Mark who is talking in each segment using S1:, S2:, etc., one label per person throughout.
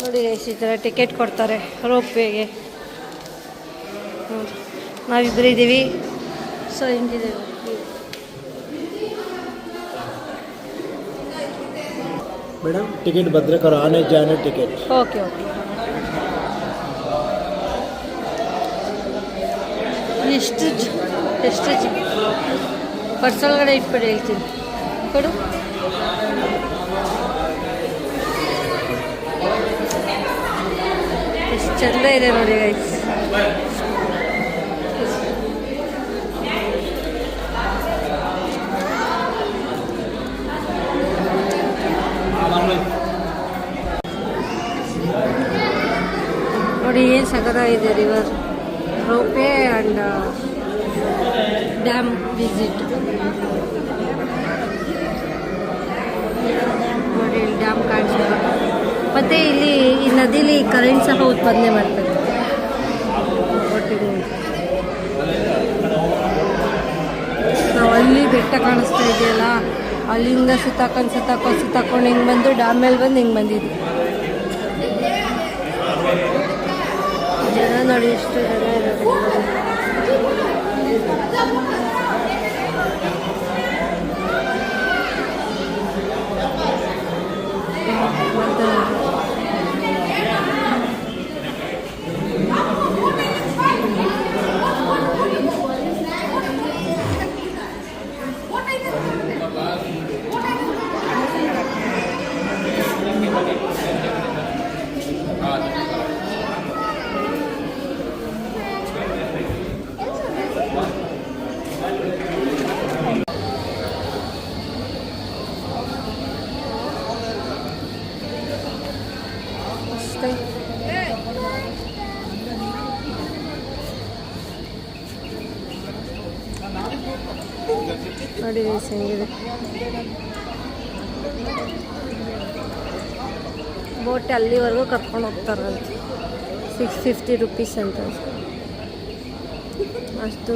S1: ನೋಡಿ ಗೈಸ್, ಈ ಥರ ಟಿಕೆಟ್ ಕೊಡ್ತಾರೆ ರೋಪ್ ವೇಗೆ. ನಾವಿಬ್ಬರು ಇದ್ದೀವಿ. ಸೊ ಹಿಂಗಿದೆ
S2: मैडम, टिकट भद्र करो, आने जाने टिकट.
S1: Okay okay. ಎಷ್ಟು ಪರ್ಸ್ ಒಳಗಡೆ ಇಟ್ಬಿಟ್ಟು ಹೇಳ್ತೀನಿ. ಕೊಡು. ಎಷ್ಟು ಚಂದ ಇದೆ ನೋಡಿ ಗೈಸ್. ನೋಡಿ ಏನು ಸಖತ್ತಾಗಿದೆ ರಿವರ್, ರೋಪೇ ಆ್ಯಂಡ್ ಡ್ಯಾಮ್ ವಿಸಿಟ್. ನೋಡಿ ಇಲ್ಲಿ ಡ್ಯಾಮ್ ಕಾಣಿಸ್ತಾರೆ. ಮತ್ತು ಇಲ್ಲಿ ಈ ನದಿಲಿ ಕರೆಂಟ್ ಸಹ ಉತ್ಪಾದನೆ ಮಾಡ್ತಾರೆ. ನಾವು ಅಲ್ಲಿ ಬೆಟ್ಟ ಕಾಣಿಸ್ತಾ ಇದೆಯಲ್ಲ, ಅಲ್ಲಿಂದ ಸುತ್ತಾಕೊಂಡು ಹಿಂಗೆ ಬಂದು ಡ್ಯಾಮ್ ಮೇಲೆ ಬಂದು ಹಿಂಗೆ ಬಂದಿದ್ವಿ. ಜನ ನೋಡಿ, ಎಷ್ಟು ಜನ ಇರೋದು. ನೋಡಿ ಹೆಂಗಿದೆ. ಬೋಟ್ ಅಲ್ಲಿವರೆಗೂ ಕರ್ಕೊಂಡು ಹೋಗ್ತಾರಂತೆ. 650 rupees ಅಂತ. ಅಷ್ಟು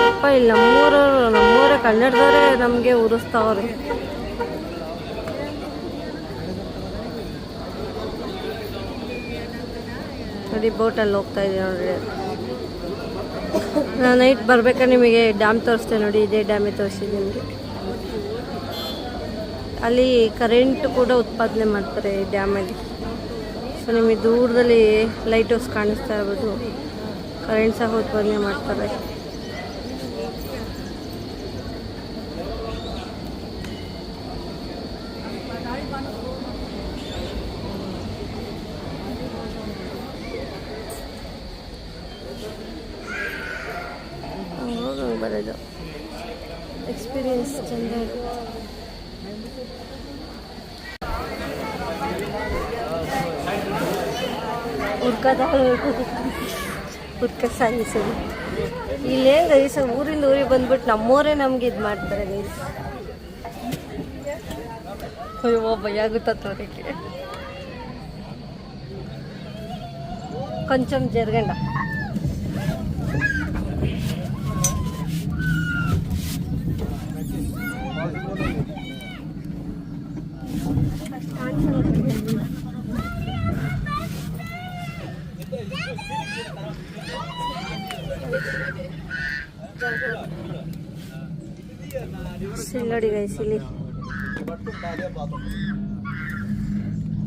S1: ಅಪ್ಪ ಇಲ್ಲ, ನಮ್ಮೂರೇ ಕನ್ನಡದವರೇ ನಮಗೆ ಉರಿಸ್ತಾವ್ರೆ. ನೋಡಿ ಬೋಟಲ್ಲಿ ಹೋಗ್ತಾ ಇದ್ದೀವಿ ನೋಡ್ರಿ. ನಾನು ನೈಟ್ ಬರ್ಬೇಕಾದ್ರೆ ನಿಮಗೆ ಡ್ಯಾಮ್ ತೋರಿಸ್ತೇನೆ ನೋಡಿ. ಇದೇ ಡ್ಯಾಮೇ ತೋರಿಸಿದೆ ನಿಮಗೆ. ಅಲ್ಲಿ ಕರೆಂಟ್ ಕೂಡ ಉತ್ಪಾದನೆ ಮಾಡ್ತಾರೆ ಈ ಡ್ಯಾಮಲ್ಲಿ. ಸೊ ನಿಮಗೆ ದೂರದಲ್ಲಿ ಲೈಟ್ ಹೌಸ್ ಕಾಣಿಸ್ತಾ ಇರ್ಬೋದು, ಕರೆಂಟ್ ಸಹ ಉತ್ಪಾದನೆ ಮಾಡ್ತಾರೆ. ಬರೋದು ಎಕ್ಸ್ಪೀರಿಯನ್ಸ್ ಚೆಂದ ಇರುತ್ತೆ. ಉರ್ಕ ಸಾಗಿಸೋದು ಇಲ್ಲೇನು ಗೈಸ್, ಊರಿಂದ ಊರಿಗೆ ಬಂದ್ಬಿಟ್ಟು ನಮ್ಮೋರೇ ನಮ್ಗೆ ಇದು ಮಾಡ್ತಾರೆ ಗೈಸ್. ಅಯ್ಯೋ ಭಯ ಆಗುತ್ತ ಅವರಿಗೆ. ಕೊಂಚಂ ಜರ್ಗಂಡ ನೋಡಿ ಗೈಸ್, ಇಲ್ಲಿ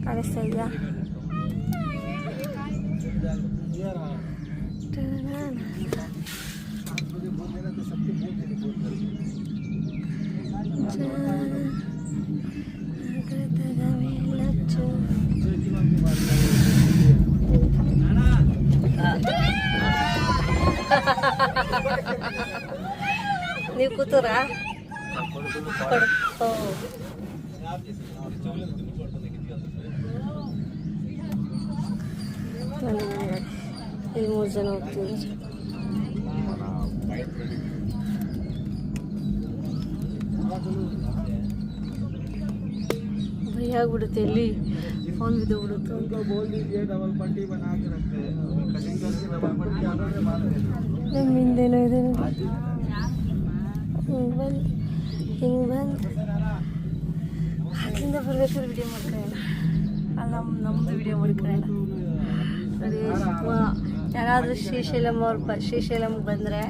S1: ಕಾಣಿಸ್ತಾ ಇದೆಯಾ? ನೀವು ಕೂತೂರಾ? ಇಲ್ಲಿ 3 ಜನ ಹೋಗ್ತೀವಿ. ಭಯ ಆಗ್ಬಿಡುತ್ತೆ, ಎಲ್ಲಿ ಫೋನ್ ಬಿದ್ದೋಗ್ಬಿಡುತ್ತೆ. ಹಿಂದೇನೋ ಇದೆ. ಹಿಂಗೆ ಬಂದು ಅಲ್ಲಿಂದ ಬರ್ಬೇಕಾದ್ರೆ ವಿಡಿಯೋ ಮಾಡ್ಕೊಳ್ಳೋಣ. ಅಲ್ಲ ನಮ್ಮದು ವಿಡಿಯೋ ಮಾಡ್ಕೊಳ್ಳೋಣ. ನೋಡಿ ಯಾರಾದರೂ ಶ್ರೀಶೈಲಮ್ಗೆ ಬಂದರೆ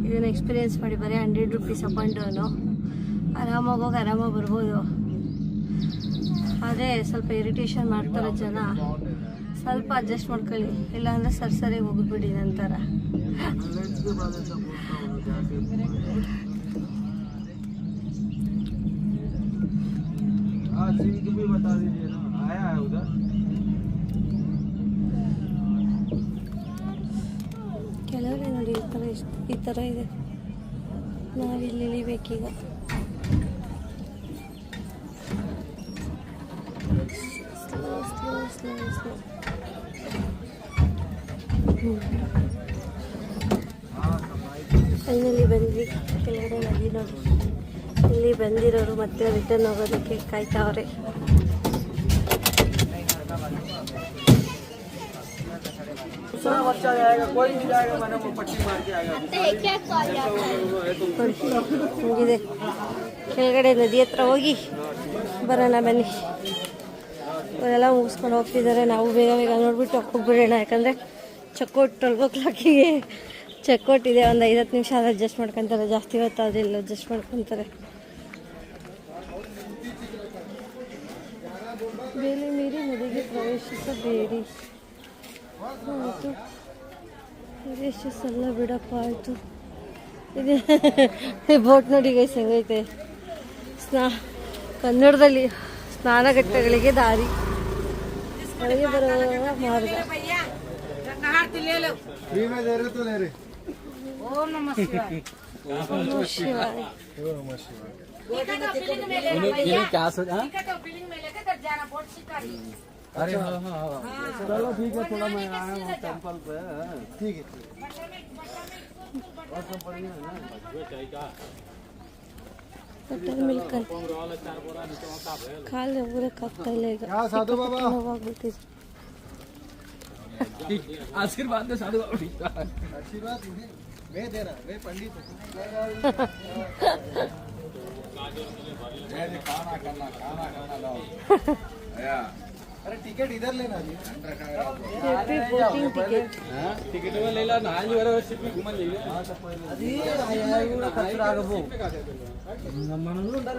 S1: ಇದನ್ನು ಎಕ್ಸ್ಪೀರಿಯೆನ್ಸ್ ಮಾಡಿ. ಬರೀ 100 ರೂಪೀಸ್ ಅಪ್ ಆ್ಯಂಡ್ ಡೌನು. ಆರಾಮಾಗಿ ಹೋಗಿ ಆರಾಮಾಗಿ ಬರ್ಬೋದು. ಅದೇ ಸ್ವಲ್ಪ ಇರಿಟೇಷನ್ ಮಾಡ್ತಾರೆ ಜನ. ಸ್ವಲ್ಪ ಅಡ್ಜಸ್ಟ್ ಮಾಡ್ಕೊಳ್ಳಿ, ಇಲ್ಲಾಂದರೆ ಸರಿಯಾಗಿ ಹೋಗ್ಬಿಡಿ ನಂತರ. ಕೆಳಗಡೆ ನೋಡಿ ಈ ಥರ ಇದೆ. ನಾವಿಲ್ಲಿ ಇಳಿಬೇಕೀಗ. ಸ್ಲೋ. ಫೈನಲಿ ಬಂದ್ವಿ ಕೆಳಗಡೆ. ನದಿ ನೋಡಿ, ಇಲ್ಲಿ ಬಂದಿರೋರು ಮತ್ತೆ ರಿಟರ್ನ್ ಹೋಗೋದಕ್ಕೆ ಕಾಯ್ತಾವ್ರೆ. ಹೀಗಿದೆ ಕೆಳಗಡೆ ನದಿ ಹತ್ರ ಹೋಗಿ ಬರೋಣ ಬನ್ನಿ. ಅವರೆಲ್ಲ ಮುಗಿಸ್ಕೊಂಡು ಹೋಗ್ತಿದ್ದಾರೆ. ನಾವು ಬೇಗ ನೋಡ್ಬಿಟ್ಟು ಹೋಗ್ಬಿಡೋಣ. ಯಾಕಂದರೆ ಚೆಕ್ಔಟ್ 12 o'clock ಚೆಕ್ಔಟ್ ಇದೆ. ಒಂದು 50 ನಿಮಿಷ ಆದ್ರೆ ಅಡ್ಜಸ್ಟ್ ಮಾಡ್ಕೊತಾರೆ. ಜಾಸ್ತಿ ಹೊತ್ತಾದ್ರೆ ಇಲ್ಲ ಅಡ್ಜಸ್ಟ್ ಮಾಡ್ಕೊತಾರೆ. ಬೇಲಿ ಮೀರಿ ನದಿಗೆ ಪ್ರವೇಶಿಸಬೇಡಿ. ಆಯಿತು, ಪ್ರವೇಶಿಸಲ್ಲ ಬಿಡಪ್ಪ. ಆಯಿತು. ಇದೆ ಬೋಟ್ ನೋಡಿ ಗೈಸ್ ಹೆಂಗೈತೆ. ಕನ್ನಡದಲ್ಲಿ ಸ್ನಾನಘಟ್ಟಗಳಿಗೆ ದಾರಿ, ಒಳಗೆ ಬರೋ ಮಾರ್ಗ. ಓಂ ನಮಃ ಶಿವಾಯ.
S2: अरे हाँ चलो ठीक है, थोड़ा मैं आया हूँ टेम्पल पे. ठीक है
S1: ಕಾಲು ಊರಕ್ಕಾಗ್ತಾ ಇಲ್ಲ ಈಗ.
S2: साधु बाबा
S1: ನೋವಾಗ್ಬಿಟ್ಟಿದೆ.
S2: आशीर्वाद दे साधु बाबा. आशीर्वाद मैं दे रहा, मैं पंडित हूँ. खाना लाओ. अरे टिकट इधर लेना जी.
S1: बोटिंग टिकट
S2: टिकट ले ला. ನಾಲ್ವರೆ ವರ್ಷಕ್ಕೆ घुमन ले. हां सब अदी ಕೂಡ ಖರ್ಚು ಆಗಬಹುದು. ನಮ್ಮನೂ ಉಂಟಾರ.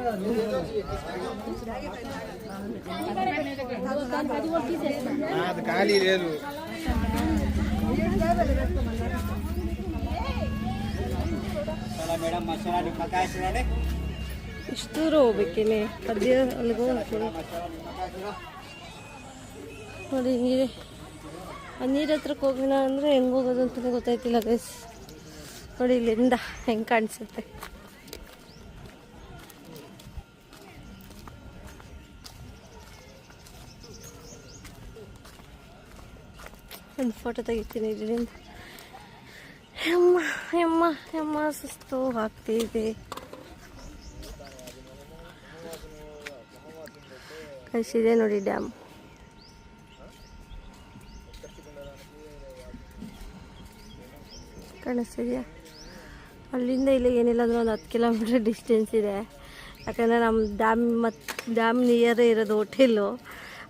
S2: ಅದು ಖಾಲಿ లేదు. ಮೇಡಮ್ ಮಸಾಲಾ ನಿಮ್ಮಕಾಯಿಸ್ರಾಡೆ
S1: ಇಷ್ಟು ದೂರ ಹೋಗ್ಬೇಕೇನೆ. ಅದೇ ಅಲ್ಲಿಗೆ ಹೋಗ್ತೀವಿ ನೋಡಿ. ಹಿಂಗಿದೆ ಆ ನೀರು ಹತ್ರಕ್ಕೆ ಹೋಗೋಣ ಅಂದರೆ ಹೆಂಗೆ ಹೋಗೋದು ಅಂತಲೇ ಗೊತ್ತಾಯ್ತಿಲ್ಲ ಗೈಸ್. ನೋಡಿ ಇಲ್ಲಿಂದ ಹೆಂಗೆ ಕಾಣಿಸುತ್ತೆ. ಒಂದು ಫೋಟೋ ತೆಗಿತೀನಿ ಇದರಿಂದ. ಹೆಮ್ಮ ಸುಸ್ತು ಆಗ್ತಿದೆ. ಕಳಿಸಿದೆ ನೋಡಿ ಡ್ಯಾಮ್. ಕಾಣಿಸ್ತಿದೆಯಾ? ಅಲ್ಲಿಂದ ಇಲ್ಲಿ ಏನಿಲ್ಲ ಅಂದರೆ ಒಂದು 10 ಕಿಲೋಮೀಟ್ರ್ ಡಿಸ್ಟೆನ್ಸ್ ಇದೆ. ಯಾಕಂದರೆ ನಮ್ಮ ಡ್ಯಾಮ್ ನಿಯರೇ ಇರೋದು ಹೋಟೆಲ್ಲು.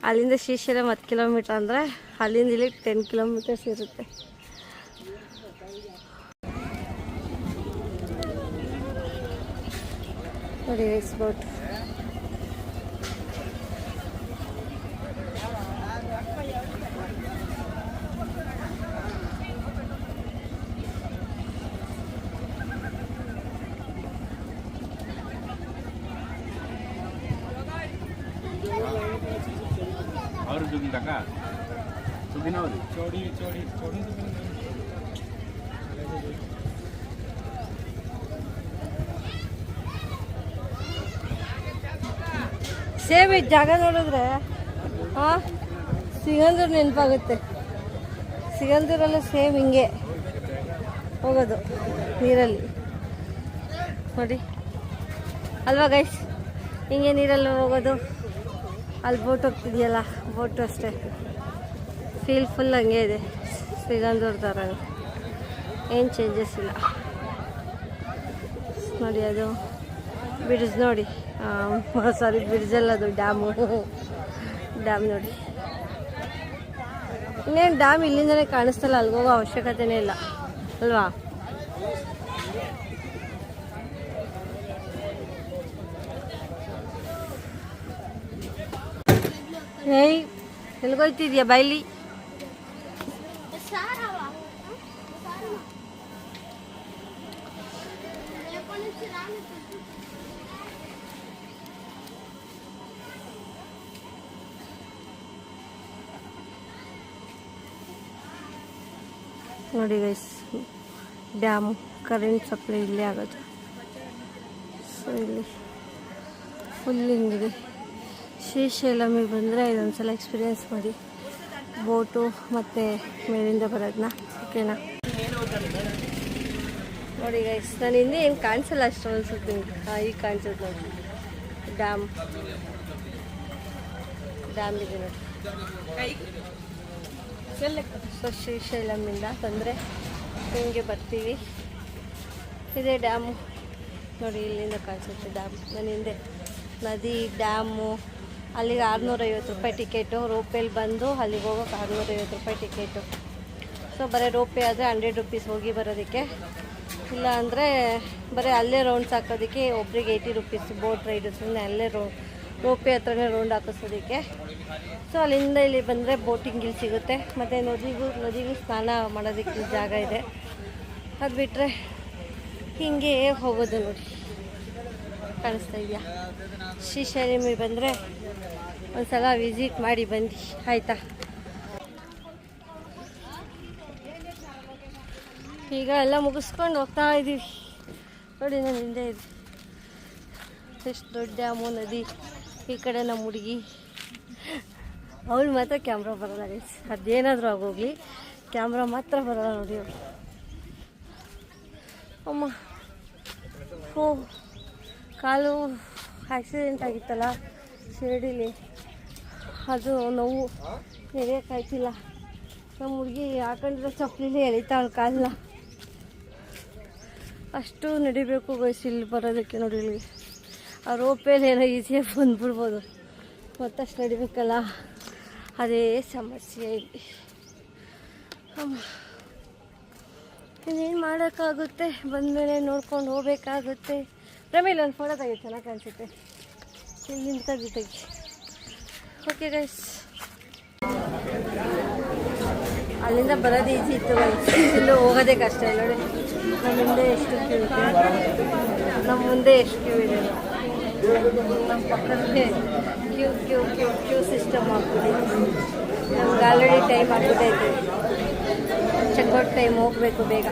S1: ಅಲ್ಲಿಂದ ಶ್ರೀಶೈಲಂ 10 ಕಿಲೋಮೀಟ್ರ್ ಅಂದರೆ ಅಲ್ಲಿಂದ ಇಲ್ಲಿ 10 ಕಿಲೋಮೀಟರ್ಸ್ ಇರುತ್ತೆ. ನೋಡಿ ರೈಸ್ ಬೋಟ್.
S2: और जुगिन काका सुगिना होती चोड़ी
S1: ಸೇಮ್ ಈ ಜಾಗ ನೋಡಿದ್ರೆ ಹಾಂ ಸಿಗಂದೂರು ನೆನಪಾಗುತ್ತೆ. ಸಿಗಂದೂರಲ್ಲೂ ಸೇಮ್ ಹಿಂಗೆ ಹೋಗೋದು ನೀರಲ್ಲಿ ನೋಡಿ ಅಲ್ವಾ ಗೈಸ್. ಹಿಂಗೆ ನೀರಲ್ಲಿ ಹೋಗೋದು. ಅಲ್ಲಿ ಬೋಟ್ ಹೋಗ್ತಿದೆಯಲ್ಲ, ಬೋಟು ಅಷ್ಟೇ. ಫೀಲ್ ಫುಲ್ ಹಂಗೆ ಇದೆ ಸಿಗಂದೂರು ಥರ. ಏನು ಚೇಂಜಸ್ ಇಲ್ಲ ನೋಡಿ. ಅದು ಬ್ರಿಡ್ಜ್ ನೋಡಿ, ಸಾರಿ ಬ್ರಿಡ್ಜಲ್ಲ, ಅದು ಡ್ಯಾಮು. ಡ್ಯಾಮ್ ನೋಡಿ. ಇನ್ನೇನು ಡ್ಯಾಮ್ ಇಲ್ಲಿಂದಲೇ ಕಾಣಿಸ್ತಲ್ಲ, ಅಲ್ಲಿಗೋಗೋ ಅವಶ್ಯಕತೆನೇ ಇಲ್ಲ ಅಲ್ವಾ? ಏಯ್ ಎಲ್ಗೋಯ್ತಿದ್ಯಾ ಬೈಲಿ? ನೋಡಿ ಗೈಸ್, ಡ್ಯಾಮು ಕರೆಂಟ್ ಸಪ್ಲೈ ಇಲ್ಲೇ ಆಗೋದು. ಸೊ ಇಲ್ಲಿ ಫುಲ್ ಹಿಂಗಿದೆ. ಶ್ರೀಶೈಲಮಿಗೆ ಬಂದರೆ ಇದೊಂದ್ಸಲ ಎಕ್ಸ್ಪೀರಿಯೆನ್ಸ್ ಮಾಡಿ, ಬೋಟು ಮತ್ತು ಮೇಲಿಂದ ಬರೋದನ್ನ. ಓಕೆನಾ? ನೋಡಿ ಗೈಸ್, ನಾನು ಹಿಂದೆ ಏನು ಕಾಣಿಸಲ್ಲ ಅಷ್ಟು ಅನ್ಸುತ್ತೆ ನಿಮ್ಗೆ. ಈಗ ಕಾಣಿಸುತ್ತೆ ನೋಡಿ, ಡ್ಯಾಮ್ ಇದೆ ನೋಡಿ. ಸೊ ಶ್ರೀಶೈಲಮಿಂದ ಬಂದರೆ ಹಿಂಗೆ ಬರ್ತೀವಿ, ಇದೇ ಡ್ಯಾಮು ನೋಡಿ. ಇಲ್ಲಿಂದ ಕಾಣಿಸುತ್ತೆ ಡ್ಯಾಮ್. ನನ್ನ ಹಿಂದೆ ನದಿ, ಡ್ಯಾಮು. ಅಲ್ಲಿಗೆ 650 ರೂಪಾಯಿ ಟಿಕೆಟು. ರೋಪೇಲಿ ಬಂದು ಅಲ್ಲಿಗೆ ಹೋಗೋಕೆ 650 ರೂಪಾಯಿ ಟಿಕೆಟು. ಸೊ ಬರೀ ರೋಪೇ ಆದರೆ 100 ರುಪೀಸ್ ಹೋಗಿ ಬರೋದಕ್ಕೆ, ಇಲ್ಲ ಅಂದರೆ ಬರೀ ಅಲ್ಲೇ ರೌಂಡ್ಸ್ ಹಾಕೋದಕ್ಕೆ ಒಬ್ರಿಗೆ 80 ರುಪೀಸ್. ಬೋಟ್ ರೈಡು ಸುಮ್ಮನೆ ಅಲ್ಲೇ ರೋಪೇ ಹತ್ರನೇ ರೌಂಡ್ ಹಾಕಿಸೋದಕ್ಕೆ. ಸೊ ಅಲ್ಲಿಂದ ಇಲ್ಲಿ ಬಂದರೆ ಬೋಟಿಂಗ್ ಇಲ್ಲಿ ಸಿಗುತ್ತೆ, ಮತ್ತು ನದಿಗೂ ಸ್ನಾನ ಮಾಡೋದಕ್ಕೆ ಜಾಗ ಇದೆ. ಅದು ಬಿಟ್ಟರೆ ಹೀಗೆ ಹೋಗೋದು ನೋಡಿ, ಕಾಣಿಸ್ತಾ ಇದೆಯಾ? ಶ್ರೀಶೈಲಮಿಗೆ ಬಂದರೆ ಒಂದು ಸಲ ವಿಸಿಟ್ ಮಾಡಿ ಬನ್ನಿ, ಆಯಿತಾ? ಈಗ ಎಲ್ಲ ಮುಗಿಸ್ಕೊಂಡು ಹೋಗ್ತಾ ಇದ್ದೀವಿ ನೋಡಿ. ನನ್ನ ಹಿಂದೆ ಇದೆ ಎಷ್ಟು ದೊಡ್ಡ ಡ್ಯಾಮು, ನದಿ. ಈ ಕಡೆ ನಮ್ಮ ಹುಡುಗಿ, ಅವಳು ಮಾತ್ರ ಕ್ಯಾಮ್ರಾ ಬರೋಲ್ಲ ಗೈಸ್. ಅದೇನಾದರೂ ಆಗೋಗ್ಲಿ, ಕ್ಯಾಮ್ರಾ ಮಾತ್ರ ಬರೋಲ್ಲ ನೋಡಿ ಅವಳು. ಅಮ್ಮ, ಓ ಕಾಲು ಆಕ್ಸಿಡೆಂಟ್ ಆಗಿತ್ತಲ್ಲ ಶಿರಡಿಲಿ, ಅದು ನೋವು ಎಳೆಯೋಕ್ಕಾಯ್ತಿಲ್ಲ. ನಮ್ಮ ಹುಡುಗಿ ಹಾಕೊಂಡಿರೋ ಚಪ್ಪಲಿಲಿ ಎಳಿತಾಳು ಕಾಲನ್ನ. ಅಷ್ಟು ನಡಿಬೇಕು ಗೈಸ್ ಇಲ್ಲಿ ಬರೋದಕ್ಕೆ ನೋಡಿ. ಇಲ್ಲಿ ಆ ರೋಪೇಲಿ ಏನೋ ಈಸಿಯಾಗಿ ಬಂದ್ಬಿಡ್ಬೋದು, ಮತ್ತಷ್ಟು ನಡಿಬೇಕಲ್ಲ, ಅದೇ ಸಮಸ್ಯೆ ಇಲ್ಲಿ. ಇನ್ನೇನು ಮಾಡೋಕ್ಕಾಗುತ್ತೆ, ಬಂದಮೇಲೆ ನೋಡ್ಕೊಂಡು ಹೋಗ್ಬೇಕಾಗುತ್ತೆ. ಪ್ರಮೇಲೆ ಒಂದು ಫೋಟೋ ತೆಗಿ, ಚೆನ್ನಾಗಿ ಕಾಣಿಸುತ್ತೆ. ಇಲ್ಲಿಂದ ತೆಗಿ. ಓಕೆ ಗೈಸ್, ಅಲ್ಲಿಂದ ಬರೋದು ಈಸಿ ಇತ್ತು ಗೈಸ್, ಇಲ್ಲೂ ಹೋಗೋದೇ ಕಷ್ಟ. ನೋಡಿ ನಮ್ಮ ಮುಂದೆ ಎಷ್ಟು ಕ್ಯೂ ಇದೆ, ನಮ್ಮ ಮುಂದೆ ಎಷ್ಟು ಕ್ಯೂ ಇದೆ. ನಮ್ಮ ಪಕ್ಕದಲ್ಲೇ ಕ್ಯೂ ಸಿಸ್ಟಮ್ ಆಗ್ಬಿಟ್ಟಿದೆ. ನಮ್ಗೆ ಆಲ್ರೆಡಿ ಟೈಮ್ ಆಗ್ಬಿಟ್ಟೈತೆ, ಚೆಕ್ಔಟ್ ಟೈಮ್, ಹೋಗಬೇಕು ಬೇಗ.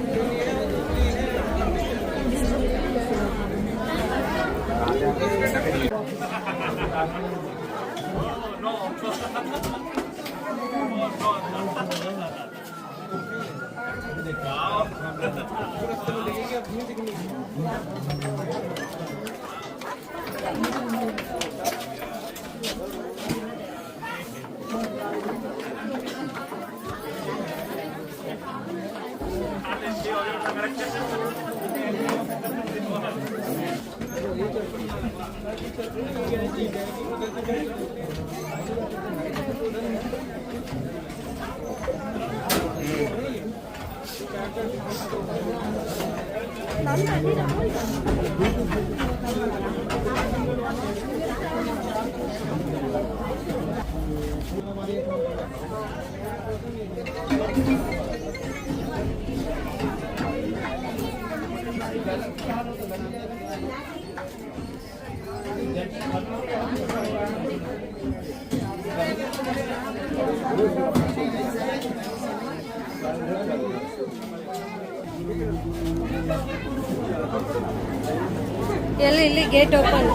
S1: ಇಲ್ಲಿ ಗೇಟ್ ಓಪನ್.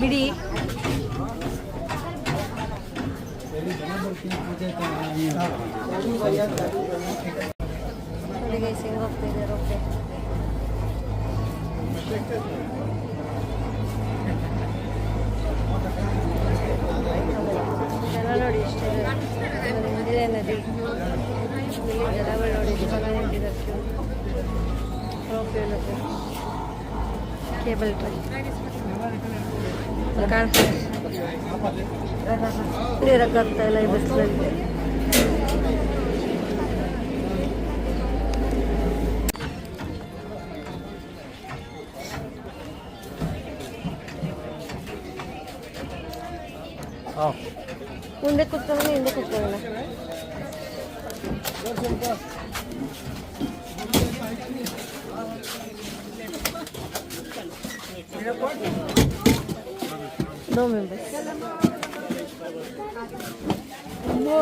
S1: ಬಿಡಿ ಹೆಂಗೆ ಹೋಗ್ತಾ ಇದ್ದಾರೆ. ಓಕೆ, ಜನ ನೋಡಿ ಇಷ್ಟ ಇದೆ. ನದಿ ಇಲ್ಲಿ ಜನಗಳು ನೋಡಿ ಎಷ್ಟು ಚೆನ್ನಾಗಿ ಇಟ್ಟಿದ್ದಾರೆ ಕೇಬಲ್ ಟ್ರೈ ನೀರಾಗ್ತಾ ಇಲ್ಲ ಈ ಬಸ್ಸಲ್ಲಿ. ಮುಂದೆ ಕೂತ್ಕೊಳ್ಳೋಣ ಹಿಂದೆ ಕೂತ್ಕೊಳ್ಳೋಣ. No members. No.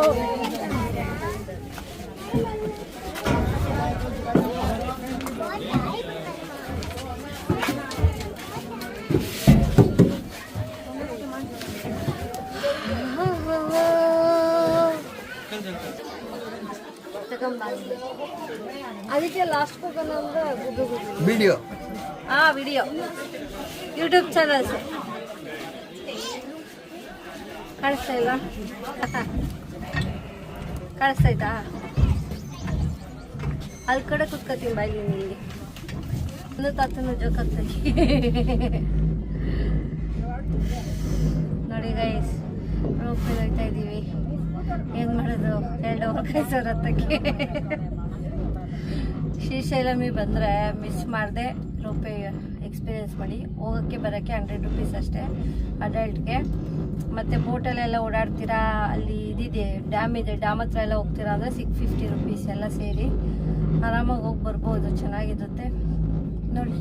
S1: ಅದಕ್ಕೆ ಲಾಸ್ಟ್ ಹೋಗೋಣ ಅಂದ್ರೆ
S2: ವಿಡಿಯೋ
S1: ವಿಡಿಯೋ ಯೂಟ್ಯೂಬ್ ಚಾನಲ್ಸ್ ಕಾಣಿಸ್ತಾ ಇಲ್ಲ ಕಾಣಿಸ್ತಾಯ್ತಾ? ಅಲ್ಲಿ ಕಡೆ ಕುತ್ಕೋತೀನಿ ಬಾಯ್ಲಿ ನಿಮಗೆ ಒಂದು ತಾತನ ಜೋಕಾಗ್ತದೆ ನೋಡಿ ಗೈಸ್. ರೋಪ್ ಹೋಗ್ತಾ ಇದ್ದೀವಿ. ಏನು ಮಾಡೋದು 2 ಅವರ್ ಕಾಯ್ಸೋರು ಹತ್ತಕ್ಕೆ. ಶ್ರೀಶೈಲಮಿ ಬಂದರೆ ಮಿಸ್ ಮಾಡಿದೆ ರೋಪೆ ಎಕ್ಸ್ಪೀರಿಯೆನ್ಸ್ ಮಾಡಿ. ಹೋಗೋಕ್ಕೆ ಬರೋಕ್ಕೆ 100 ರೂಪೀಸ್ ಅಷ್ಟೇ ಅಡಲ್ಟ್ಗೆ. ಮತ್ತು ಬೋಟಲ್ಲೆಲ್ಲ ಓಡಾಡ್ತೀರಾ, ಅಲ್ಲಿ ಇದಿದೆ ಡ್ಯಾಮ್ ಇದೆ, ಡ್ಯಾಮ್ ಹತ್ರ ಎಲ್ಲ ಹೋಗ್ತೀರಾ ಅಂದರೆ 650 ರೂಪೀಸ್ ಎಲ್ಲ ಸೇರಿ ಆರಾಮಾಗಿ ಹೋಗಿ ಬರ್ಬೋದು, ಚೆನ್ನಾಗಿರುತ್ತೆ ನೋಡಿ.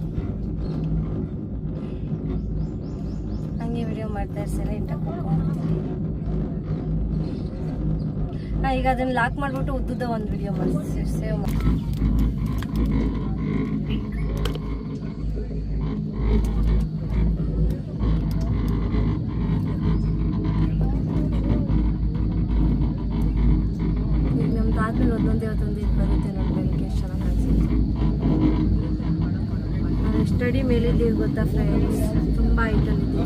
S1: ಹಂಗೆ ವಿಡಿಯೋ ಮಾಡ್ತಾ ಇರ್ಸಲ್ಲ ಇಂಟಾಗಿ ಹೋಗ್ಕೊಂಡ್ಬಿಡ್ತೀನಿ. ಈಗ ಅದನ್ನು ಲಾಕ್ ಮಾಡಿಬಿಟ್ಟು ಉದ್ದುದ ಒಂದು ವಿಡಿಯೋ ಮಾಡಿ ಸೇವ್ ಮಾಡಿ. ಈಗ ನಮ್ದು ಆದ್ಮೇಲೆ ಒಂದೊಂದು ಇದು ಬರುತ್ತೆ ನೋಡಿ. ಬೆಳಿಗ್ಗೆ ಎಷ್ಟು ಚೆನ್ನಾಗಿ ಕಾಣಿಸುತ್ತೆ. ಸ್ಟಡಿ ಮೇಲಿದ್ದೀವಿ ಗೊತ್ತಾ ಫ್ರೆಂಡ್ಸ್, ತುಂಬ ಐಟಲ್ಲಿದ್ದೀವಿ.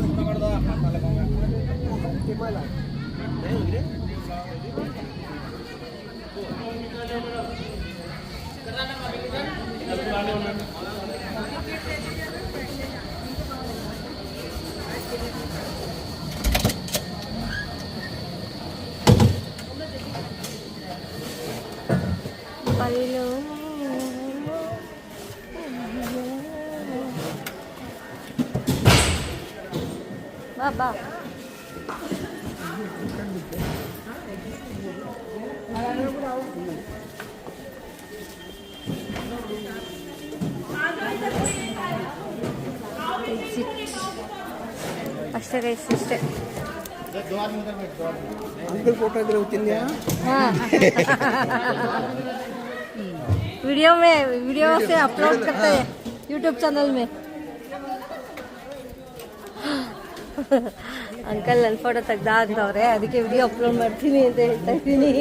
S1: ಬಾ ಅಷ್ಟೇ ಗೈಸ್, ಇಷ್ಟೇ.
S2: अंकल फोटो इधर उतरिया।
S1: हाँ वीडियो से अपलोड करते हैं यूट्यूब चैनल में। ಅಂಕಲ್ ನನ್ನ ಫೋಟೋ ತೆಗ್ದಾಕ್ತವ್ರೆ, ಅದಕ್ಕೆ ವಿಡಿಯೋ ಅಪ್ಲೋಡ್ ಮಾಡ್ತೀನಿ ಅಂತ ಹೇಳ್ತಾ ಇದ್ದೀನಿ.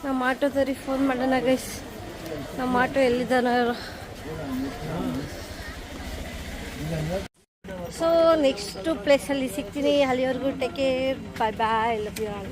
S1: ನಮ್ಮ ಆಟೋದವ್ರಿಗೆ ಫೋನ್ ಮಾಡೋಣ ಗೈಸ್. ನಮ್ಮ ಆಟೋ ಎಲ್ಲಿದ್ದಾನ? ಸೊ ನೆಕ್ಸ್ಟ್ ಪ್ಲೇಸಲ್ಲಿ ಸಿಗ್ತೀನಿ. ಅಲ್ಲಿವರೆಗೂ take care, bye bye, love you all.